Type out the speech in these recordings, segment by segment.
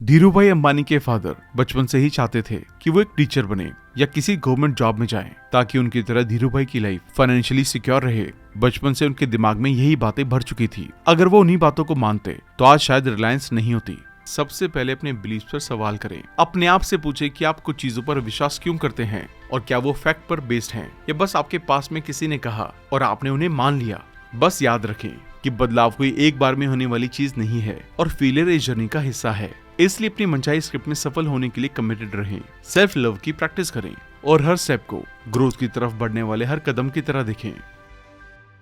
धीरूभाई अंबानी के फादर बचपन से ही चाहते थे कि वो एक टीचर बने या किसी गवर्नमेंट जॉब में जाएं, ताकि उनकी तरह धीरूभाई की लाइफ फाइनेंशियली सिक्योर रहे। बचपन से उनके दिमाग में यही बातें भर चुकी थी। अगर वो उन्हीं बातों को मानते तो आज शायद रिलायंस नहीं होती। सबसे पहले अपने बिलीफ पर सवाल करें। अपने आप से पूछें कि आप कुछ चीजों पर विश्वास क्यों करते हैं और क्या वो फैक्ट पर बेस्ड हैं या बस आपके पास में किसी ने कहा और आपने उन्हें मान लिया। बस याद रखें कि बदलाव कोई एक बार में होने वाली चीज नहीं है और फेलियर इस जर्नी का हिस्सा है। इसलिए अपनी मनचाही स्क्रिप्ट में सफल होने के लिए कमिटेड रहें, सेल्फ लव की प्रैक्टिस करें और हर स्टेप को ग्रोथ की तरफ बढ़ने वाले हर कदम की तरह देखें।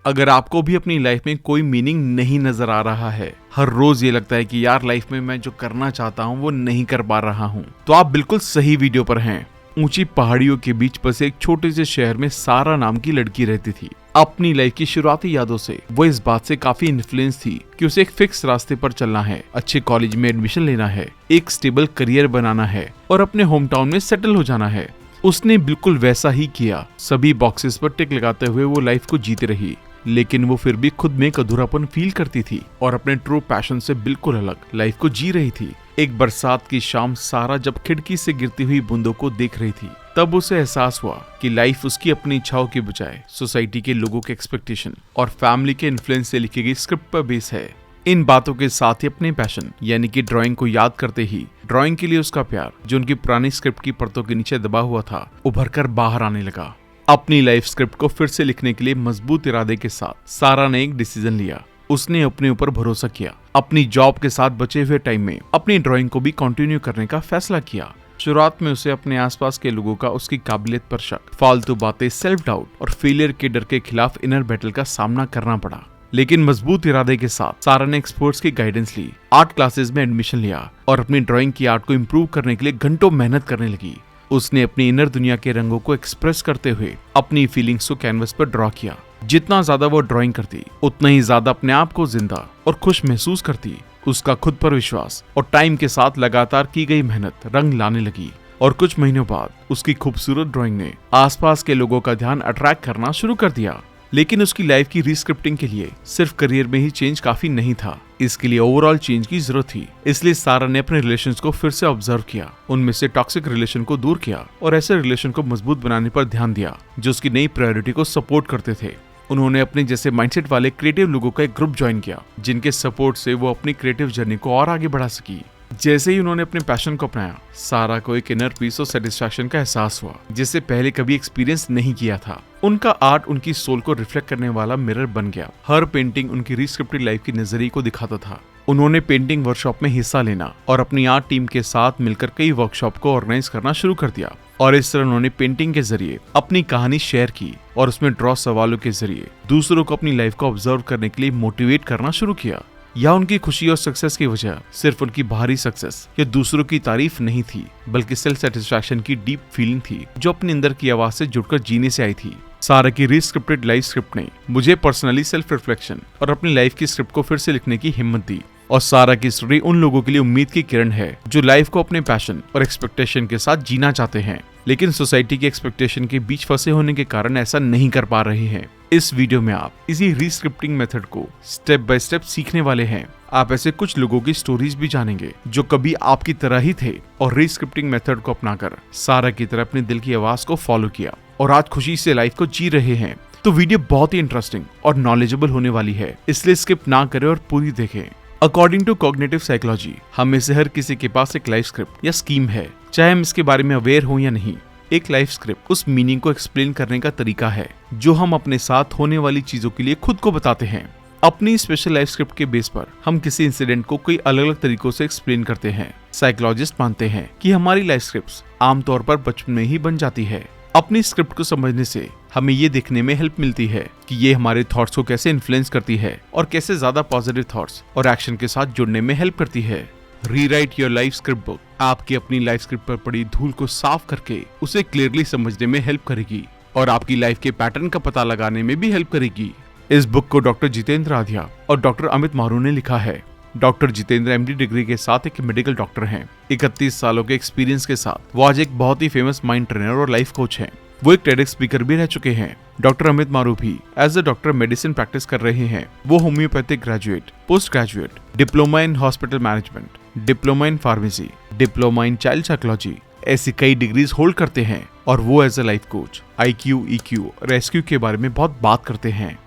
अगर आपको भी अपनी लाइफ में कोई मीनिंग नहीं नजर आ रहा है, हर रोज ये लगता है कि यार लाइफ में मैं जो करना चाहता हूँ वो नहीं कर पा रहा हूँ, तो आप बिल्कुल सही वीडियो पर हैं। ऊंची पहाड़ियों के बीच बसे एक छोटे से शहर में सारा नाम की लड़की रहती थी। अपनी लाइफ की शुरुआती यादों से वो इस बात से काफी इन्फ्लुएंस थी कि उसे एक फिक्स रास्ते पर चलना है, अच्छे कॉलेज में एडमिशन लेना है, एक स्टेबल करियर बनाना है और अपने होम टाउन में सेटल हो जाना है। उसने बिल्कुल वैसा ही किया। सभी बॉक्सेस पर टिक लगाते हुए वो लाइफ को जीती रही, लेकिन वो फिर भी खुद में एक अधूरापन फील करती थी और अपने ट्रू पैशन से बिल्कुल अलग लाइफ को जी रही थी। एक बरसात की शाम सारा जब खिड़की से गिरती हुई बूंदों को देख रही थी, तब उसे एहसास हुआ कि लाइफ उसकी अपनी इच्छाओं के बजाय सोसाइटी के लोगों के एक्सपेक्टेशन और फैमिली के इन्फ्लुएंस से लिखी गई स्क्रिप्ट पर बेस है। इन बातों के साथ ही अपने पैशन यानी कि ड्राइंग को याद करते ही ड्राइंग के लिए उसका प्यार, जो उनकी पुरानी स्क्रिप्ट की परतों के नीचे दबा हुआ था, उभर कर बाहर आने लगा। अपनी लाइफ स्क्रिप्ट को फिर से लिखने के लिए मजबूत इरादे के साथ सारा ने एक डिसीजन लिया। उसने अपने ऊपर भरोसा किया, अपनी जॉब के साथ बचे हुए टाइम में अपनी ड्राइंग को भी कंटिन्यू करने का फैसला किया। शुरुआत में उसे अपने आसपास के लोगों का उसकी काबिलियत पर शक, फालतू बातें, सेल्फ डाउट और फेलियर के डर के खिलाफ इनर बैटल का सामना करना पड़ा। लेकिन मजबूत इरादे के साथ सारा ने एक्सपर्ट्स की गाइडेंस ली, आर्ट क्लासेस में एडमिशन लिया और अपनी ड्राइंग की आर्ट को इम्प्रूव करने के लिए घंटों मेहनत करने लगी। उसने अपनी इनर दुनिया के रंगों को एक्सप्रेस करते हुए अपनी फीलिंग्स को कैनवस पर ड्रॉ किया। जितना ज्यादा वो ड्राइंग करती, उतना ही ज्यादा अपने आप को जिंदा और खुश महसूस करती। उसका खुद पर विश्वास और टाइम के साथ लगातार की गई मेहनत रंग लाने लगी और कुछ महीनों बाद उसकी खूबसूरत ड्राइंग ने आसपास के लोगों का ध्यान अट्रैक्ट करना शुरू कर दिया। लेकिन उसकी लाइफ की रीस्क्रिप्टिंग के लिए सिर्फ करियर में ही चेंज काफी नहीं था, इसके लिए ओवरऑल चेंज की जरूरत थी। इसलिए सारा ने अपने रिलेशंस को फिर से ऑब्जर्व किया, उनमें से टॉक्सिक रिलेशन को दूर किया और ऐसे रिलेशन को मजबूत बनाने पर ध्यान दिया जो उसकी नई प्रायोरिटी को सपोर्ट करते थे। उन्होंने अपने जैसे माइंडसेट वाले क्रिएटिव लोगों का एक ग्रुप ज्वाइन किया, जिनके सपोर्ट से वो अपनी क्रिएटिव जर्नी को और आगे बढ़ा सकी। जैसे ही उन्होंने अपने पैशन को अपनाया, सारा को एक इनर पीस और सेटिस्फैक्शन का एहसास हुआ, जिसे पहले कभी एक्सपीरियंस नहीं किया था। उनका आर्ट उनकी सोल को रिफ्लेक्ट करने वाला मिरर बन गया। हर पेंटिंग उनकी रीस्क्रिप्टेड लाइफ की नजरिए को दिखाता था। उन्होंने पेंटिंग वर्कशॉप में हिस्सा लेना और अपनी आर्ट टीम के साथ मिलकर कई वर्कशॉप को ऑर्गेनाइज करना शुरू कर दिया और इस तरह उन्होंने पेंटिंग के जरिए अपनी कहानी शेयर की और उसमें ड्रॉ सवालों के जरिए दूसरों को अपनी लाइफ को ऑब्जर्व करने के लिए मोटिवेट करना शुरू किया। या उनकी खुशी और सक्सेस की वजह सिर्फ उनकी बाहरी सक्सेस या दूसरों की तारीफ नहीं थी, बल्कि सेल्फ सेटिस्फैक्शन की डीप फीलिंग थी जो अपने अंदर की आवाज से जुड़कर जीने से आई थी। सारा की रीस्क्रिप्टेड लाइफ स्क्रिप्ट ने मुझे पर्सनली सेल्फ रिफ्लेक्शन और अपनी लाइफ की स्क्रिप्ट को फिर से लिखने की हिम्मत दी। और सारा की स्टोरी उन लोगों के लिए उम्मीद की किरण है जो लाइफ को अपने पैशन और एक्सपेक्टेशन के साथ जीना चाहते हैं, लेकिन सोसाइटी की एक्सपेक्टेशन के बीच फंसे होने के कारण ऐसा नहीं कर पा रहे हैं। इस वीडियो में आप इसी रीस्क्रिप्टिंग मेथड को स्टेप बाय स्टेप सीखने वाले हैं। आप ऐसे कुछ लोगों की स्टोरीज भी जानेंगे जो कभी आपकी तरह ही थे और रीस्क्रिप्टिंग मेथड को अपनाकर सारा की तरह अपने दिल की आवाज को फॉलो किया और आज खुशी से लाइफ को जी रहे हैं। तो वीडियो बहुत ही इंटरेस्टिंग और नॉलेजेबल होने वाली है, इसलिए स्किप ना करें और पूरी देखें। अकॉर्डिंग टू कॉग्निटिव साइकोलॉजी, हम में से हर किसी के पास एक लाइफ स्क्रिप्ट या स्कीम है, चाहे हम इसके बारे में अवेयर हो या नहीं। एक लाइफ स्क्रिप्ट उस मीनिंग को एक्सप्लेन करने का तरीका है जो हम अपने साथ होने वाली चीजों के लिए खुद को बताते हैं। अपनी स्पेशल लाइफ स्क्रिप्ट के बेस पर हम किसी इंसिडेंट को कई अलग अलग तरीकों से एक्सप्लेन करते हैं। साइकोलॉजिस्ट मानते हैं कि हमारी लाइफ स्क्रिप्ट्स आमतौर पर बचपन में ही बन जाती है। अपनी स्क्रिप्ट को समझने से हमें ये देखने में हेल्प मिलती है कि ये हमारे थॉट्स को कैसे इन्फ्लुएंस करती है और कैसे ज्यादा पॉजिटिव थॉट्स और एक्शन के साथ जुड़ने में हेल्प करती है। Rewrite your life script book आपकी अपनी लाइफ स्क्रिप्ट पर पड़ी धूल को साफ करके उसे क्लियरली समझने में हेल्प करेगी और आपकी लाइफ के पैटर्न का पता लगाने में भी हेल्प करेगी। इस बुक को डॉक्टर जितेंद्र आध्या और डॉक्टर अमित मारू ने लिखा है। डॉक्टर जितेंद्र एमडी डिग्री के साथ एक मेडिकल डॉक्टर हैं। 31 सालों के एक्सपीरियंस के साथ वो आज एक बहुत ही फेमस माइंड ट्रेनर और लाइफ कोच हैं। वो एक TEDx स्पीकर भी रह चुके हैं। Doctor Amit Maroofi as a doctor medicine practice कर रहे हैं। वो homeopathic graduate, post graduate, diploma in hospital management, diploma in pharmacy, diploma in child psychology, ऐसी कई डिग्रीज होल्ड करते हैं। और वो as a life coach IQ, EQ और SQ के बारे में बहुत बात करते हैं।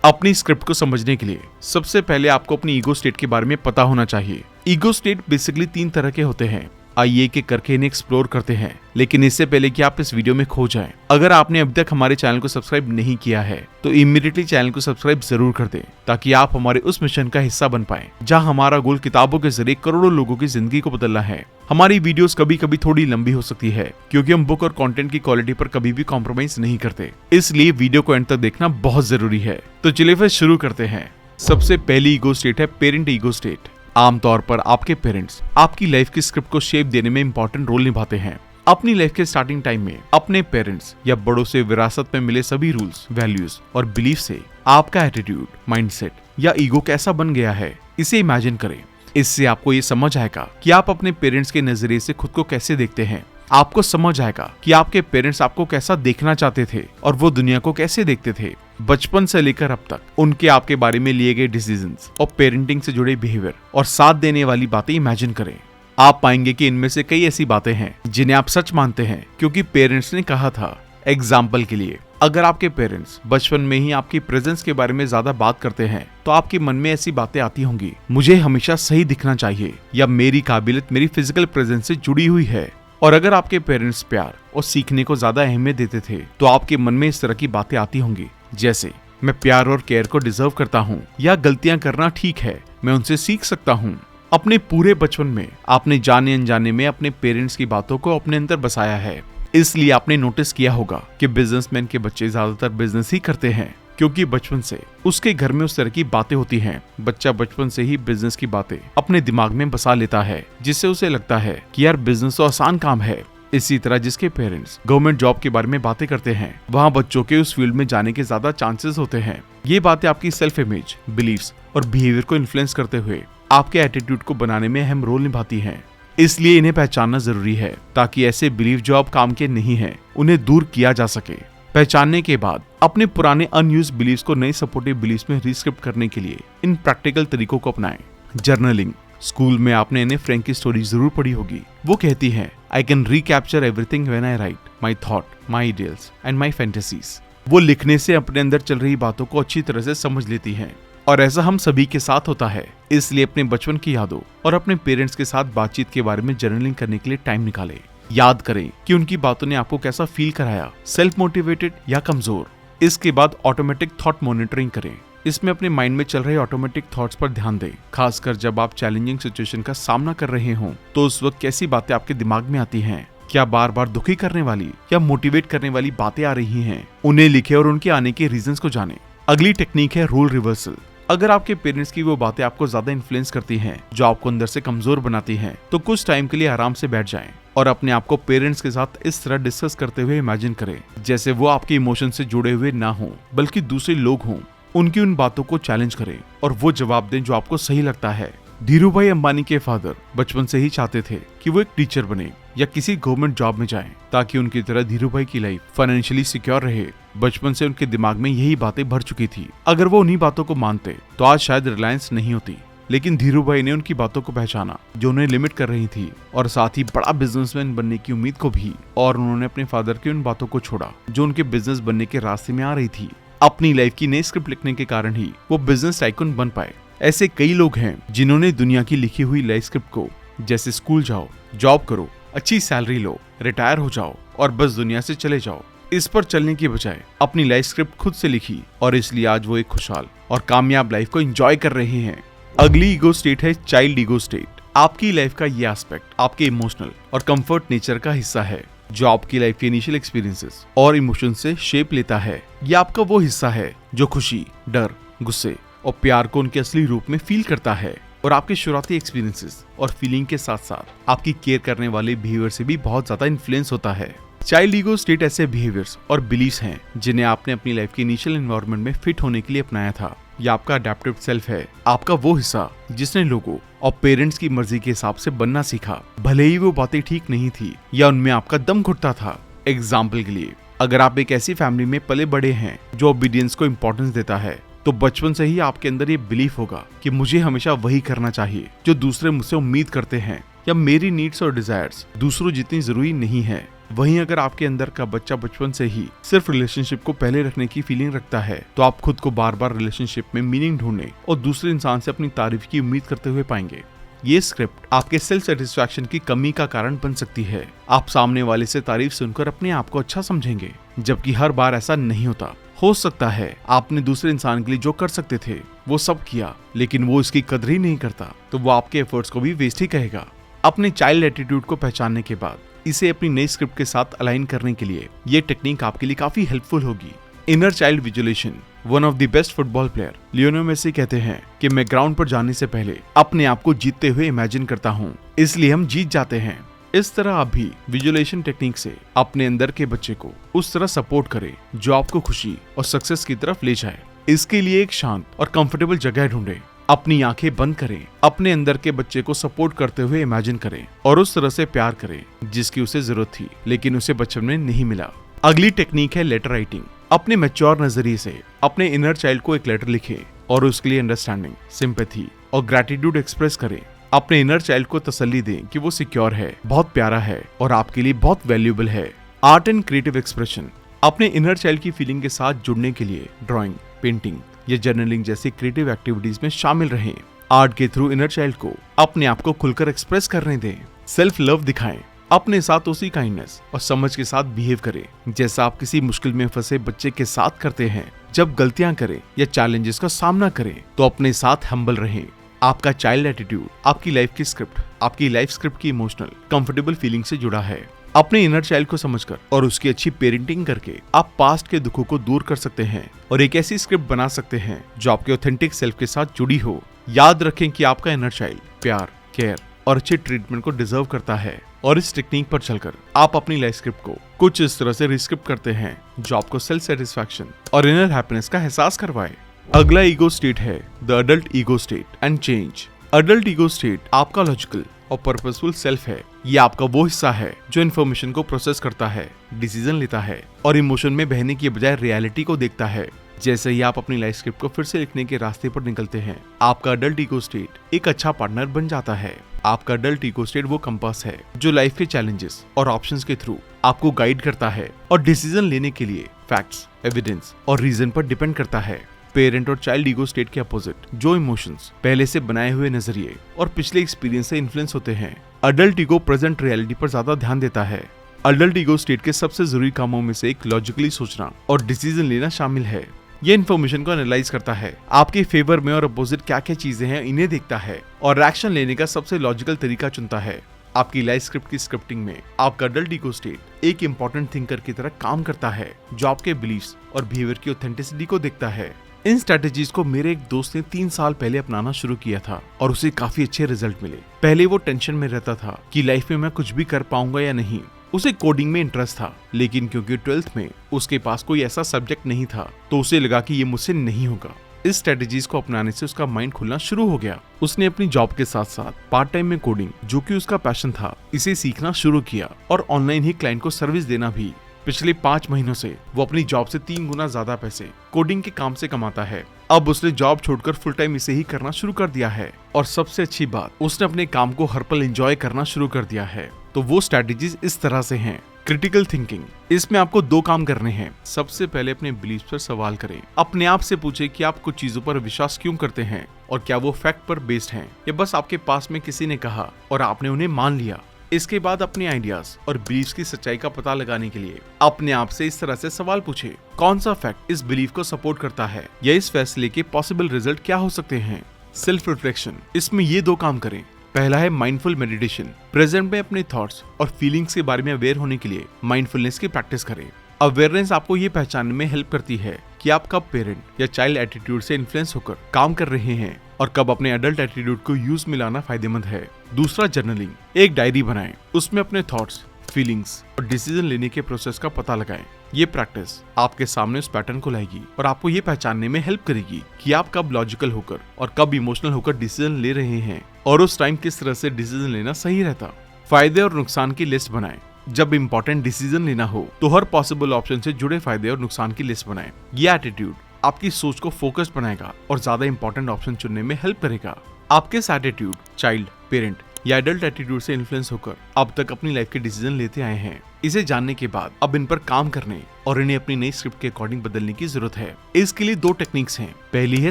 अपनी स्क्रिप्ट को समझने के लिए सबसे पहले आपको अपनी ईगो स्टेट के बारे में पता होना चाहिए। ईगो स्टेट बेसिकली 3 तरह के होते हैं। आइए के करके इन्हें एक्सप्लोर करते हैं, लेकिन इससे पहले कि आप इस वीडियो में खो जाएं, अगर आपने अभी तक हमारे चैनल को सब्सक्राइब नहीं किया है तो इमीडिएटली चैनल को सब्सक्राइब जरूर कर दें, ताकि आप हमारे उस मिशन का हिस्सा बन पाएं जहां हमारा गोल किताबों के जरिए करोड़ों लोगों की जिंदगी को बदलना है। हमारी वीडियोस कभी कभी थोड़ी लंबी हो सकती है, क्योंकि हम बुक और कंटेंट की क्वालिटी पर कभी भी कॉम्प्रोमाइज नहीं करते, इसलिए वीडियो को एंड तक देखना बहुत जरूरी है। तो चलिए फिर शुरू करते हैं। सबसे पहली ईगो स्टेट है पेरेंट ईगो स्टेट। आमतौर पर आपके पेरेंट्स आपकी लाइफ की स्क्रिप्ट को शेप देने में इंपॉर्टेंट रोल निभाते हैं। अपनी लाइफ के स्टार्टिंग टाइम में अपने पेरेंट्स या बड़ों से विरासत में मिले सभी रूल्स, वैल्यूज और बिलीफ से आपका एटीट्यूड, माइंडसेट या ईगो कैसा बन गया है, इसे इमेजिन करें। इससे आपको ये समझ आएगा कि आप अपने पेरेंट्स के नजरिए से खुद को कैसे देखते हैं। आपको समझ आएगा कि आपके पेरेंट्स आपको कैसा देखना चाहते थे और वो दुनिया को कैसे देखते थे। बचपन से लेकर अब तक उनके आपके बारे में लिए गए डिसीजंस और पेरेंटिंग से जुड़े बिहेवियर और साथ देने वाली बातें इमेजिन करें। आप पाएंगे कि इनमें से कई ऐसी बातें हैं जिन्हें आप सच मानते हैं क्योंकि पेरेंट्स ने कहा था। एग्जाम्पल के लिए, अगर आपके पेरेंट्स बचपन में ही आपकी प्रेजेंस के बारे में ज्यादा बात करते हैं तो आपके मन में ऐसी बातें आती होंगी, मुझे हमेशा सही दिखना चाहिए या मेरी काबिलियत मेरी फिजिकल प्रेजेंस से जुड़ी हुई है। और अगर आपके पेरेंट्स प्यार और सीखने को ज्यादा अहमियत देते थे तो आपके मन में इस तरह की बातें आती होंगी, जैसे मैं प्यार और केयर को डिजर्व करता हूँ, या गलतियां करना ठीक है, मैं उनसे सीख सकता हूँ। अपने पूरे बचपन में आपने जाने अनजाने में अपने पेरेंट्स की बातों को अपने अंदर बसाया है। इसलिए आपने नोटिस किया होगा कि बिजनेसमैन के बच्चे ज्यादातर बिजनेस ही करते हैं, क्योंकि बचपन से उसके घर में उस तरह की बातें होती हैं। बच्चा बचपन से ही बिजनेस की बातें अपने दिमाग में बसा लेता है, जिससे उसे लगता है कि यार बिजनेस तो आसान काम है। इसी तरह जिसके पेरेंट्स गवर्नमेंट जॉब के बारे में बातें करते हैं, वहाँ बच्चों के उस फील्ड में जाने के ज्यादा चांसेस होते हैं। ये बातें आपकी सेल्फ इमेज, बिलीव्स और बिहेवियर को इन्फ्लुएंस करते हुए आपके एटीट्यूड को बनाने में अहम रोल निभाती हैं। इसलिए इन्हें पहचानना जरूरी है, ताकि ऐसे बिलीव जो अब काम के नहीं है उन्हें दूर किया जा सके। पहचानने के बाद अपने पुराने अनयूज बिलीव्स को नए सपोर्टिव बिलीव्स में रीस्क्रिप्ट करने के लिए इन प्रैक्टिकल तरीकों को अपनाएं। जर्नलिंग। स्कूल में आपने एने फ्रैंक की स्टोरी जरूर पढ़ी होगी। वो कहती है, I can recapture everything when I right, my thought, my ideals and my fantasies. वो लिखने से अपने अंदर चल रही बातों को अच्छी तरह से समझ लेती हैं, और ऐसा हम सभी के साथ होता है। इसलिए अपने बचपन की यादों और अपने पेरेंट्स के साथ बातचीत के बारे में जर्नलिंग करने के लिए टाइम निकालें। याद करें कि उनकी बातों ने आपको कैसा फील कराया, सेल्फ मोटिवेटेड या कमजोर। इसके बाद ऑटोमेटिक थॉट मॉनिटरिंग करें। इसमें अपने माइंड में चल रहे ऑटोमेटिक थॉट्स पर ध्यान दें। खासकर जब आप चैलेंजिंग सिचुएशन का सामना कर रहे हों तो उस वक्त कैसी बातें आपके दिमाग में आती हैं। क्या बार बार दुखी करने वाली या मोटिवेट करने वाली बातें आ रही हैं? उन्हें लिखें और उनके आने के रीजंस को जानें। अगली टेक्निक है रोल रिवर्सल। अगर आपके पेरेंट्स की वो बातें आपको ज्यादा इन्फ्लुएंस करती हैं, जो आपको अंदर से कमजोर बनाती हैं, तो कुछ टाइम के लिए आराम से बैठ जाएं और अपने आप को पेरेंट्स के साथ इस तरह डिस्कस करते हुए इमेजिन करें जैसे वो आपके इमोशन से जुड़े हुए ना हों, बल्कि दूसरे लोग हों। उनकी उन बातों को चैलेंज करें और वो जवाब दें जो आपको सही लगता है। धीरूभाई अंबानी के फादर बचपन से ही चाहते थे कि वो एक टीचर बने या किसी गवर्नमेंट जॉब में जाएं, ताकि उनकी तरह धीरूभाई की लाइफ फाइनेंशियली सिक्योर रहे। बचपन से उनके दिमाग में यही बातें भर चुकी थी। अगर वो उन्हीं बातों को मानते तो आज शायद रिलायंस नहीं होती, लेकिन धीरूभाई ने उनकी बातों को पहचाना जो उन्हें लिमिट कर रही थी, और साथ ही बड़ा बिजनेसमैन बनने की उम्मीद को भी। और उन्होंने अपने फादर की उन बातों को छोड़ा जो उनके बिजनेस बनने के रास्ते में आ रही थी। अपनी लाइफ की नई स्क्रिप्ट लिखने के कारण ही वो बिजनेस टाइकून बन पाए। ऐसे कई लोग हैं जिन्होंने दुनिया की लिखी हुई लाइफ स्क्रिप्ट को, जैसे स्कूल जाओ, जॉब करो, अच्छी सैलरी लो, रिटायर हो जाओ और बस दुनिया से चले जाओ, इस पर चलने की बजाय अपनी लाइफ स्क्रिप्ट खुद से लिखी, और इसलिए आज वो एक खुशहाल और कामयाब लाइफ को एंजॉय कर रहे हैं। अगली ईगो स्टेट है चाइल्ड ईगो स्टेट। आपकी लाइफ का ये एस्पेक्ट आपके इमोशनल और कंफर्ट नेचर का हिस्सा है, जो आपकी लाइफ के इनिशियल एक्सपीरियंसेस और इमोशन से शेप लेता है। ये आपका वो हिस्सा है जो खुशी, डर, गुस्से और प्यार को उनके असली रूप में फील करता है, और आपके शुरुआती एक्सपीरियंसेस और फीलिंग के साथ साथ आपकी केयर करने वाले बिहेवियर से भी बहुत ज्यादा इन्फ्लुएंस होता है। चाइल्ड ईगो स्टेट ऐसे बिहेवियर्स और बिलीव्स हैं जिन्हें आपने अपनी लाइफ के इनिशियल एनवायरनमेंट में फिट होने के लिए अपनाया था। यह आपका अडेप्टिव सेल्फ है, आपका वो हिस्सा जिसने लोगों और पेरेंट्स की मर्जी के हिसाब से बनना सीखा, भले ही वो बातें ठीक नहीं थी या उनमें आपका दम घुटता था। एग्जाम्पल के लिए, अगर आप एक ऐसी फैमिली में पले बड़े हैं जो ओबीडियंस को इम्पोर्टेंस देता है, तो बचपन से ही आपके अंदर ये बिलीफ होगा कि मुझे हमेशा वही करना चाहिए जो दूसरे मुझसे उम्मीद करते हैं, या मेरी नीड्स और डिजायर्स दूसरों जितनी जरूरी नहीं है। वहीं अगर आपके अंदर का बच्चा बचपन से ही सिर्फ रिलेशनशिप को पहले रखने की फीलिंग रखता है, तो आप खुद को बार बार रिलेशनशिप में मीनिंग ढूंढने और दूसरे इंसान से अपनी तारीफ की उम्मीद करते हुए पाएंगे। ये स्क्रिप्ट आपके सेल्फ सेटिस्फैक्शन की कमी का कारण बन सकती है। आप सामने वाले से तारीफ सुनकर अपने आप को अच्छा समझेंगे, जबकि हर बार ऐसा नहीं होता। हो सकता है आपने दूसरे इंसान के लिए जो कर सकते थे वो सब किया, लेकिन वो इसकी कदर ही नहीं करता, तो वो आपके एफर्ट्स को भी वेस्ट ही कहेगा। अपने चाइल्ड एटीट्यूड को पहचानने के बाद इसे अपनी नई स्क्रिप्ट के साथ अलाइन करने के लिए ये टेक्निक आपके लिए काफी हेल्पफुल होगी। Inner child visualization. One of the best football player Lionel Messi कहते हैं कि मैं ग्राउंड पर जाने से पहले अपने आप को जीतते हुए इमेजिन करता हूँ, इसलिए हम जीत जाते हैं। इस तरह आप भी विजुअलाइजेशन टेक्निक से अपने अंदर के बच्चे को उस तरह सपोर्ट करें जो आपको खुशी और सक्सेस की तरफ ले जाए। इसके लिए एक शांत और कंफर्टेबल जगह ढूंढें। अपनी आंखें बंद करें, अपने अंदर के बच्चे को सपोर्ट करते हुए इमेजिन करें और उस तरह से प्यार करें जिसकी उसे जरूरत थी, लेकिन उसे बचपन में नहीं मिला। अगली टेक्निक है लेटर राइटिंग। अपने मैच्योर नजरिए से अपने इनर चाइल्ड को एक लेटर लिखें और उसके लिए अंडरस्टैंडिंग, सिंपैथी और ग्रैटिट्यूड एक्सप्रेस करें। अपने इनर चाइल्ड को तसल्ली दें कि वो सिक्योर है, बहुत प्यारा है और आपके लिए बहुत वैल्यूएबल है। Art and creative expression. अपने इनर चाइल्ड की फीलिंग के साथ जुड़ने के लिए ड्राइंग, पेंटिंग या जर्नलिंग जैसी क्रिएटिव एक्टिविटीज में शामिल रहें। आर्ट के थ्रू इनर चाइल्ड को अपने आप को खुलकर एक्सप्रेस करने दें। सेल्फ लव दिखाएं। अपने साथ उसी काइंडनेस और समझ के साथ बिहेव करें जैसा आप किसी मुश्किल में फंसे बच्चे के साथ करते हैं। जब गलतियां करें या चैलेंजेस का सामना करें तो अपने साथ हम्बल रहें। आपका चाइल्ड एटीट्यूड आपकी लाइफ स्क्रिप्ट की इमोशनल कंफर्टेबल फीलिंग से जुड़ा है। अपने इनर चाइल्ड को समझकर और उसकी अच्छी पेरेंटिंग करके आप पास्ट के दुखों को दूर कर सकते हैं और एक ऐसी स्क्रिप्ट बना सकते हैं जो आपके ऑथेंटिक सेल्फ के साथ जुड़ी हो। याद रखें कि आपका इनर चाइल्ड प्यार, केयर और अच्छे ट्रीटमेंट को डिजर्व करता है, और इस टेक्निक पर चलकर आप अपनी लाइफ स्क्रिप्ट को कुछ इस तरह से रिस्क्रिप्ट करते हैं जो आपको सेल्फ सेटिस्फैक्शन और इनर हैप्पीनेस का एहसास करवाए। अगला ईगो स्टेट है the adult ego state and change. Adult ego state आपका लॉजिकल और पर्पसफुल सेल्फ है। ये आपका वो हिस्सा है जो इन्फॉर्मेशन को प्रोसेस करता है, डिसीजन लेता है और इमोशन में बहने की बजाय रियलिटी को देखता है। जैसे ही आप अपनी लाइफ स्क्रिप्ट को फिर से लिखने के रास्ते पर निकलते हैं, आपका अडल्ट ईगो स्टेट एक अच्छा पार्टनर बन जाता है। आपका अडल्ट ईगो स्टेट वो कंपास है जो लाइफ के चैलेंजेस और ऑप्शंस के थ्रू आपको गाइड करता है और डिसीजन लेने के लिए फैक्ट्स, एविडेंस और रीजन पर डिपेंड करता है। पेरेंट और चाइल्ड ईगो स्टेट के अपोजिट जो इमोशंस पहले से बनाए हुए नजरिए और पिछले एक्सपीरियंस से इन्फ्लुएंस होते हैं, अडल्ट ईगो प्रेजेंट रियलिटी पर ज्यादा ध्यान देता है। अडल्ट ईगो स्टेट के सबसे जरूरी कामों में से एक लॉजिकली सोचना और डिसीजन लेना शामिल है। ये इन्फॉर्मेशन को एनालाइज करता है, आपके फेवर में और अपोजिट क्या क्या चीजें हैं इन्हें देखता है और एक्शन लेने का सबसे लॉजिकल तरीका चुनता है। आपकी लाइफ स्क्रिप्ट की स्क्रिप्टिंग में आपका अडल्ट ईगो स्टेट एक इंपॉर्टेंट थिंकर की तरह काम करता है जो आपके बिलीफ्स और बिहेवियर की ऑथेंटिसिटी को देखता है। इन स्ट्रेटेजीज को मेरे एक दोस्त ने 3 साल पहले अपनाना शुरू किया था और उसे काफी अच्छे रिजल्ट मिले। पहले वो टेंशन में रहता था कि लाइफ में मैं कुछ भी कर पाऊंगा या नहीं। उसे कोडिंग में इंटरेस्ट था, लेकिन क्योंकि 12th में उसके पास कोई ऐसा सब्जेक्ट नहीं था तो उसे लगा कि ये मुझसे नहीं होगा। इस स्ट्रेटेजीज को अपनाने से उसका माइंड खुलना शुरू हो गया। उसने अपनी जॉब के साथ साथ पार्ट टाइम में कोडिंग, जो कि उसका पैशन था, इसे सीखना शुरू किया और ऑनलाइन ही क्लाइंट को सर्विस देना भी। पिछले 5 महीनों से वो अपनी जॉब से 3 गुना ज्यादा पैसे कोडिंग के काम से कमाता है। अब उसने जॉब छोड़कर फुल टाइम इसे ही करना शुरू कर दिया है और सबसे अच्छी बात, उसने अपने काम को हर पल एंजॉय करना शुरू कर दिया है। तो वो स्ट्रेटेजीज इस तरह से हैं। क्रिटिकल थिंकिंग, इसमें आपको 2 काम करने हैं। सबसे पहले अपने बिलीफ पर सवाल करें। अपने आप से पूछें कि आप कुछ चीजों पर विश्वास क्यों करते हैं और क्या वो फैक्ट पर बेस्ड हैं या बस आपके पास में किसी ने कहा और आपने उन्हें मान लिया। इसके बाद अपने आइडियाज और बिलीफ की सच्चाई का पता लगाने के लिए अपने आप से इस तरह से सवाल पूछे, कौन सा फैक्ट इस बिलीफ को सपोर्ट करता है या इस फैसले के पॉसिबल रिजल्ट क्या हो सकते हैं। सेल्फ रिफ्लेक्शन, इसमें ये 2 काम करें। पहला है माइंडफुल मेडिटेशन। प्रेजेंट में अपने थॉट्स और फीलिंग्स के बारे में अवेयर होने के लिए माइंडफुलनेस की प्रैक्टिस करें। अवेयरनेस आपको ये पहचानने में हेल्प करती है कि आप कब पेरेंट या चाइल्ड एटीट्यूड से इन्फ्लुएंस होकर काम कर रहे हैं और कब अपने अडल्ट एटीट्यूड को यूज में लाना फायदेमंद है। दूसरा, जर्नलिंग। एक डायरी बनाएं, उसमें अपने थॉट्स, फीलिंग्स और डिसीजन लेने के प्रोसेस का पता लगाएं। ये प्रैक्टिस आपके सामने उस पैटर्न को लाएगी और आपको ये पहचानने में हेल्प करेगी कि आप कब लॉजिकल होकर और कब इमोशनल होकर डिसीजन ले रहे हैं और उस टाइम किस तरह से डिसीजन लेना सही रहता। फायदे और नुकसान की लिस्ट बनाएं। जब इंपॉर्टेंट डिसीजन लेना हो तो हर पॉसिबल ऑप्शन से जुड़े फायदे और नुकसान की लिस्ट बनाएं। ये एटीट्यूड आपकी सोच को फोकस बनाएगा और ज्यादा इंपॉर्टेंट ऑप्शन चुनने में हेल्प करेगा। आपके एटीट्यूड चाइल्ड, पेरेंट या एडल्ट एटीट्यूड से इन्फ्लुएंस होकर अब तक अपनी लाइफ के डिसीजन लेते आए हैं। इसे जानने के बाद अब इन पर काम करने और इन्हें अपनी नई स्क्रिप्ट के अकॉर्डिंग बदलने की जरूरत है। इसके लिए 2 टेक्निक्स हैं। पहली है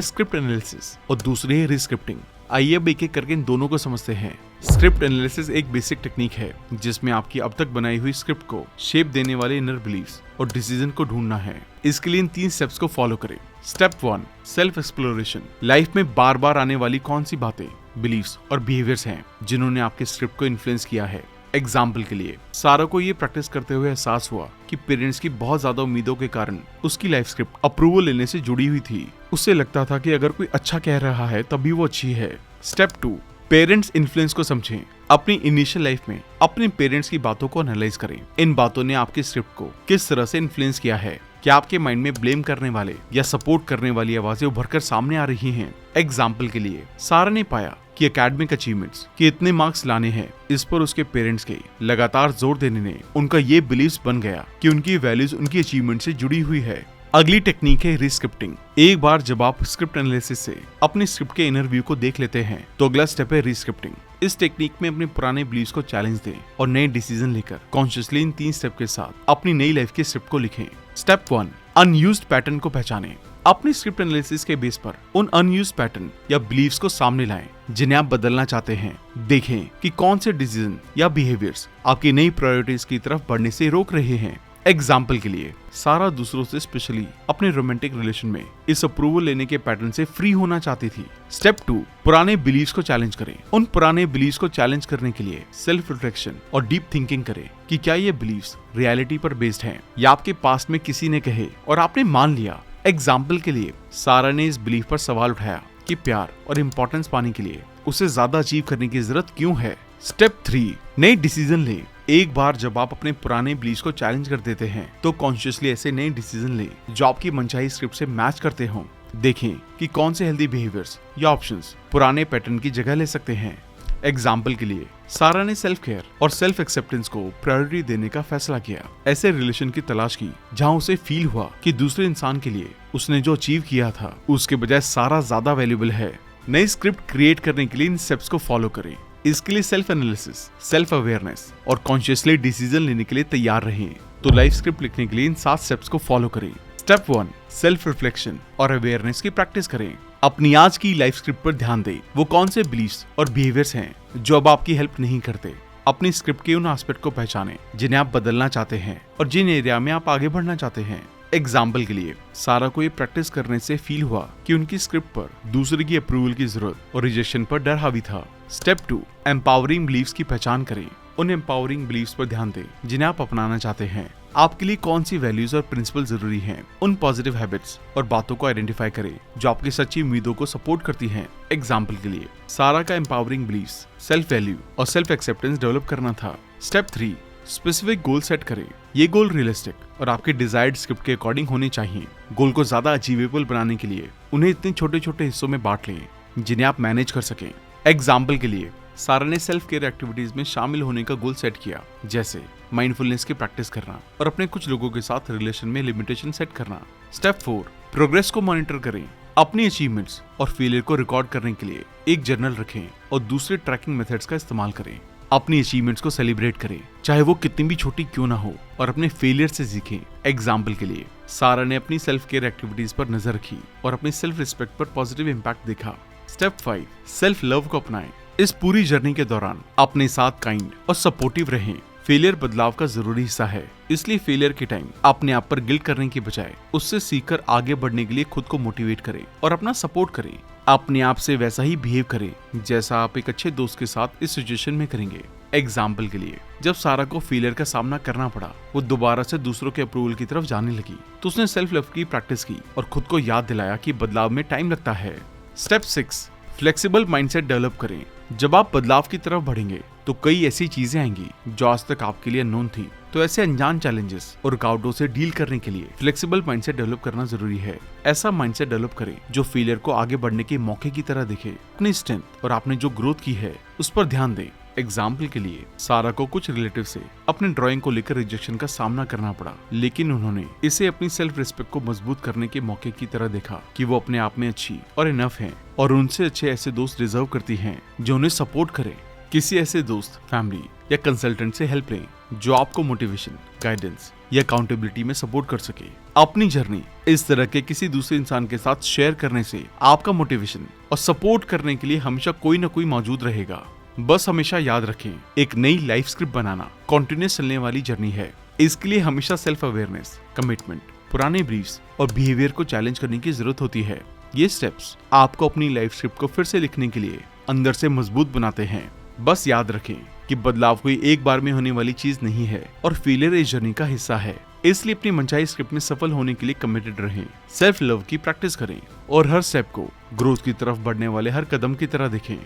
स्क्रिप्ट एनालिसिस और दूसरी है रीस्क्रिप्टिंग। आइए अब एक-एक करके इन दोनों को समझते हैं। स्क्रिप्ट एनालिसिस एक बेसिक टेक्निक है जिसमें आपकी अब तक बनाई हुई स्क्रिप्ट को शेप देने वाले इनर बिलीफ्स और डिसीजन को ढूंढना है। इसके लिए इन 3 स्टेप्स को फॉलो करें। Step 1, self exploration. लाइफ में बार बार आने वाली कौन सी बातें, बिलीफ्स और बिहेवियर्स हैं जिन्होंने आपके स्क्रिप्ट को इन्फ्लुएंस किया है। एग्जाम्पल के लिए सारा को ये प्रैक्टिस करते हुए एहसास हुआ कि पेरेंट्स की बहुत ज्यादा उम्मीदों के कारण उसकी लाइफ स्क्रिप्ट अप्रूवल लेने से जुड़ी हुई थी। उससे लगता था कि अगर कोई अच्छा कह रहा है तभी वो अच्छी है। स्टेप 2, पेरेंट्स इन्फ्लुएंस को समझें। अपनी इनिशियल लाइफ में अपने पेरेंट्स की बातों को एनालाइज करें। इन बातों ने आपकी स्क्रिप्ट को किस तरह से इन्फ्लुएंस किया है। क्या आपके माइंड में ब्लेम करने वाले या सपोर्ट करने वाली आवाजें उभरकर सामने आ रही हैं। एग्जाम्पल के लिए सारा ने पाया कि एकेडमिक अचीवमेंट्स के इतने मार्क्स लाने हैं, इस पर उसके पेरेंट्स के लगातार जोर देने ने उनका ये बिलीव्स बन गया कि उनकी वैल्यूज उनकी अचीवमेंट से जुड़ी हुई है। अगली टेक्निक है रीस्क्रिप्टिंग। एक बार जब आप स्क्रिप्ट एनालिसिस से अपनी स्क्रिप्ट के इनर व्यू को देख लेते हैं तो अगला स्टेप है रीस्क्रिप्टिंग। इस टेक्निक में अपने पुराने बिलीव्स को चैलेंज दें और नए डिसीजन लेकर कॉन्शियसली इन 3 स्टेप के साथ अपनी नई लाइफ की स्क्रिप्ट को लिखें। स्टेप 1, अनयूज्ड पैटर्न को पहचानें। अपनी स्क्रिप्ट एनालिसिस के बेस पर उन अनयूज्ड पैटर्न या बिलीव्स को सामने लाएं जिन्हें आप बदलना चाहते हैं। देखें कि कौन से डिसीजन या बिहेवियर्स आपकी नई प्रायोरिटीज की तरफ बढ़ने से रोक रहे हैं। एग्जाम्पल के लिए सारा दूसरों से स्पेशली अपने रोमांटिक रिलेशन में इस अप्रूवल लेने के पैटर्न से फ्री होना चाहती थी। स्टेप 2, पुराने बिलीव्स को चैलेंज करें। उन पुराने बिलीव्स को चैलेंज करने के लिए सेल्फ रिफ्लेक्शन और डीप थिंकिंग करें कि क्या ये बिलीव्स रियलिटी पर बेस्ड हैं या आपके पास्ट में किसी ने कहे और आपने मान लिया। एग्जाम्पल के लिए सारा ने इस बिलीफ पर सवाल उठाया कि प्यार और इम्पोर्टेंस पाने के लिए उसे ज्यादा अचीव करने की जरूरत क्यों है। स्टेप 3, नए डिसीजन ले। एक बार जब आप अपने पुराने बिलीव्स को चैलेंज कर देते हैं तो कॉन्शियसली ऐसे नए डिसीजन ले जो आपकी मनचाही स्क्रिप्ट से मैच करते हों। देखें कि कौन से हेल्दी बिहेवियर्स या ऑप्शंस पुराने पैटर्न की जगह ले सकते हैं। एग्जाम्पल के लिए सारा ने सेल्फ केयर और सेल्फ एक्सेप्टेंस को प्रायोरिटी देने का फैसला किया। ऐसे रिलेशन की तलाश की जहां उसे फील हुआ कि दूसरे इंसान के लिए उसने जो अचीव किया था उसके बजाय सारा ज्यादा वैल्यूएबल है। नई स्क्रिप्ट क्रिएट करने के लिए इन स्टेप्स को फॉलो करें। इसके लिए सेल्फ एनालिसिस, सेल्फ अवेयरनेस और कॉन्शियसली डिसीजन लेने के लिए तैयार रहें। तो लाइफ स्क्रिप्ट लिखने के लिए इन 7 स्टेप्स को फॉलो करें। स्टेप 1, सेल्फ रिफ्लेक्शन और अवेयरनेस की प्रैक्टिस करें। अपनी आज की लाइफ स्क्रिप्ट पर ध्यान दें। वो कौन से बिलीव्स और बिहेवियर्स हैं जो अब आपकी हेल्प नहीं करते। अपनी स्क्रिप्ट के उन एस्पेक्ट को पहचानें जिन्हें आप बदलना चाहते हैं और जिन एरिया में आप आगे बढ़ना चाहते हैं। एग्जाम्पल के लिए सारा को ये प्रैक्टिस करने से फील हुआ कि उनकी स्क्रिप्ट पर दूसरे की अप्रूवल की जरूरत और रिजेक्शन पर डर हावी था। स्टेप 2, एम्पावरिंग बिलीव्स की पहचान करें। उन एम्पावरिंग बिलीव्स पर ध्यान दें जिन्हें आप अपनाना चाहते हैं। आपके लिए कौन सी वैल्यूज और प्रिंसिपल जरूरी हैं। उन पॉजिटिव हैबिट्स और बातों को आइडेंटिफाई करें जो आपकी सच्ची उम्मीदों को सपोर्ट करती हैं। एग्जाम्पल के लिए सारा का एम्पावरिंग बिलीव्स सेल्फ वैल्यू और सेल्फ एक्सेप्टेंस डेवलप करना था। स्टेप 3, स्पेसिफिक गोल सेट करें। ये गोल रियलिस्टिक और आपके डिजायर्ड स्क्रिप्ट के अकॉर्डिंग होने चाहिए। गोल को ज्यादा अचीवेबल बनाने के लिए उन्हें इतने छोटे छोटे हिस्सों में बांट लें जिन्हें आप मैनेज कर सकें। एग्जाम्पल के लिए सारा ने सेल्फ केयर एक्टिविटीज में शामिल होने का गोल सेट किया, जैसे माइंडफुलनेस की प्रैक्टिस करना और अपने कुछ लोगों के साथ रिलेशन में लिमिटेशन सेट करना। स्टेप 4, प्रोग्रेस को मॉनिटर करें। अपनी अचीवमेंट्स और फेलियर को रिकॉर्ड करने के लिए एक जर्नल रखें और दूसरे ट्रैकिंग मेथड्स का इस्तेमाल करें। अपनी अचीवमेंट्स को सेलिब्रेट करें, चाहे वो कितनी भी छोटी क्यों ना हो, और अपने फेलियर से सीखें। एग्जाम्पल के लिए सारा ने अपनी सेल्फ केयर एक्टिविटीज पर नजर रखी और अपनी सेल्फ रिस्पेक्ट पर पॉजिटिव इम्पैक्ट देखा। स्टेप 5, सेल्फ लव को अपनाएं। इस पूरी जर्नी के दौरान अपने साथ काइंड और सपोर्टिव रहें। फेलियर बदलाव का जरूरी हिस्सा है, इसलिए फेलियर के टाइम अपने आप पर गिल्ट करने की बजाय उससे सीखकर आगे बढ़ने के लिए खुद को मोटिवेट करें और अपना सपोर्ट करें। अपने आप से वैसा ही बिहेव करें जैसा आप एक अच्छे दोस्त के साथ इस सिचुएशन में करेंगे। एग्जाम्पल के लिए जब सारा को फेलियर का सामना करना पड़ा, वो दोबारा से दूसरों के अप्रूवल की तरफ जाने लगी, तो उसने सेल्फ लव की प्रैक्टिस की और खुद को याद दिलाया कि बदलाव में टाइम लगता है। स्टेप 6, फ्लेक्सिबल माइंडसेट डेवलप करें। जब आप बदलाव की तरफ बढ़ेंगे तो कई ऐसी चीजें आएंगी जो आज तक आपके लिए अननोन थी। तो ऐसे अनजान चैलेंजेस और रुकावटों से डील करने के लिए फ्लेक्सिबल माइंडसेट डेवलप करना जरूरी है। ऐसा माइंडसेट डेवलप करें जो फेलियर को आगे बढ़ने के मौके की तरह देखे। अपनी स्ट्रेंथ और आपने जो ग्रोथ की है उस पर ध्यान दें एग्जाम्पल के लिए सारा को कुछ रिलेटिव से अपने ड्राइंग को लेकर रिजेक्शन का सामना करना पड़ा, लेकिन उन्होंने इसे अपनी सेल्फ रिस्पेक्ट को मजबूत करने के मौके की तरह देखा कि वो अपने आप में अच्छी और इनफ हैं और उनसे अच्छे ऐसे दोस्त डिजर्व करती हैं जो उन्हें सपोर्ट करे। किसी ऐसे दोस्त, फैमिली या कंसल्टेंट से हेल्प लें जो आपको मोटिवेशन, गाइडेंस या अकाउंटेबिलिटी में सपोर्ट कर सके। अपनी जर्नी इस तरह के किसी दूसरे इंसान के साथ शेयर करने से आपका मोटिवेशन और सपोर्ट करने के लिए हमेशा कोई न कोई मौजूद रहेगा। बस हमेशा याद रखें, एक नई लाइफ स्क्रिप्ट बनाना कॉन्टिन्यूस चलने वाली जर्नी है। इसके लिए हमेशा सेल्फ अवेयरनेस, कमिटमेंट, पुराने ब्रीफ्स और बिहेवियर को चैलेंज करने की जरूरत होती है। ये स्टेप्स आपको अपनी लाइफ स्क्रिप्ट को फिर से लिखने के लिए अंदर से मजबूत बनाते हैं। बस याद रखें कि बदलाव कोई एक बार में होने वाली चीज नहीं है और फेलियर इस जर्नी का हिस्सा है। इसलिए अपनी मनचाही स्क्रिप्ट में सफल होने के लिए कमिटेड रहें, सेल्फ लव की प्रैक्टिस करें और हर स्टेप को ग्रोथ की तरफ बढ़ने वाले हर कदम की तरह देखें।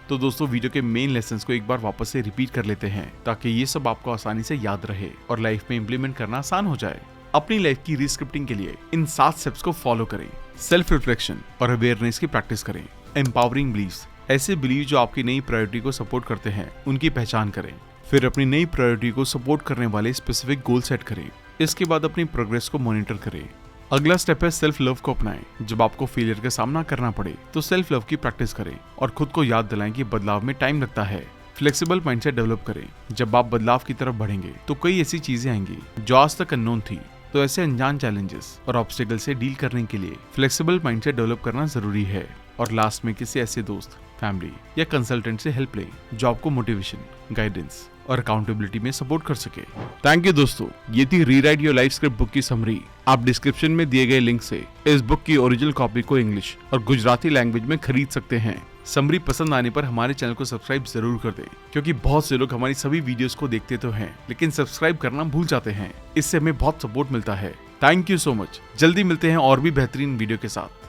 तो दोस्तों, वीडियो के मेन लेसन्स को एक बार वापस से रिपीट कर लेते हैं ताकि ये सब आपको आसानी से याद रहे और लाइफ में इम्प्लीमेंट करना आसान हो जाए। अपनी लाइफ की रीस्क्रिप्टिंग के लिए इन 7 स्टेप्स को फॉलो करें। सेल्फ रिफ्लेक्शन और अवेयरनेस की प्रैक्टिस करें। एम्पावरिंग बिलीव्स, ऐसे बिलीव जो आपकी नई प्रायोरिटी को सपोर्ट करते हैं उनकी पहचान करें। फिर अपनी नई प्रायोरिटी को सपोर्ट करने वाले स्पेसिफिक गोल सेट करें। इसके बाद अपनी प्रोग्रेस को मॉनिटर करें। अगला स्टेप है सेल्फ लव को अपनाएं। जब आपको फेलियर का सामना करना पड़े तो सेल्फ लव की प्रैक्टिस करें और खुद को याद दिलाएं कि बदलाव में टाइम लगता है। फ्लेक्सिबल माइंडसेट डेवलप करें। जब आप बदलाव की तरफ बढ़ेंगे तो कई ऐसी चीजें आएंगी जो आज तक अननोन थी, तो ऐसे अनजान चैलेंजेस और ऑब्स्टिकल से डील करने के लिए फ्लेक्सिबल माइंडसेट डेवलप करना जरूरी है। और लास्ट में किसी ऐसे दोस्त, फैमिली या कंसल्टेंट से हेल्प लें जो आपको मोटिवेशन, गाइडेंस और अकाउंटेबिलिटी में सपोर्ट कर सके। थैंक यू दोस्तों, ये थी rewrite your life script book की समरी। आप डिस्क्रिप्शन में दिए गए लिंक से इस बुक की ओरिजिनल कॉपी को इंग्लिश और गुजराती लैंग्वेज में खरीद सकते हैं। समरी पसंद आने पर हमारे चैनल को सब्सक्राइब जरूर कर दें, क्योंकि बहुत से लोग हमारी सभी वीडियोस को देखते तो हैं लेकिन सब्सक्राइब करना भूल जाते हैं। इससे हमें बहुत सपोर्ट मिलता है। Thank you so much. जल्दी मिलते हैं और भी बेहतरीन वीडियो के साथ।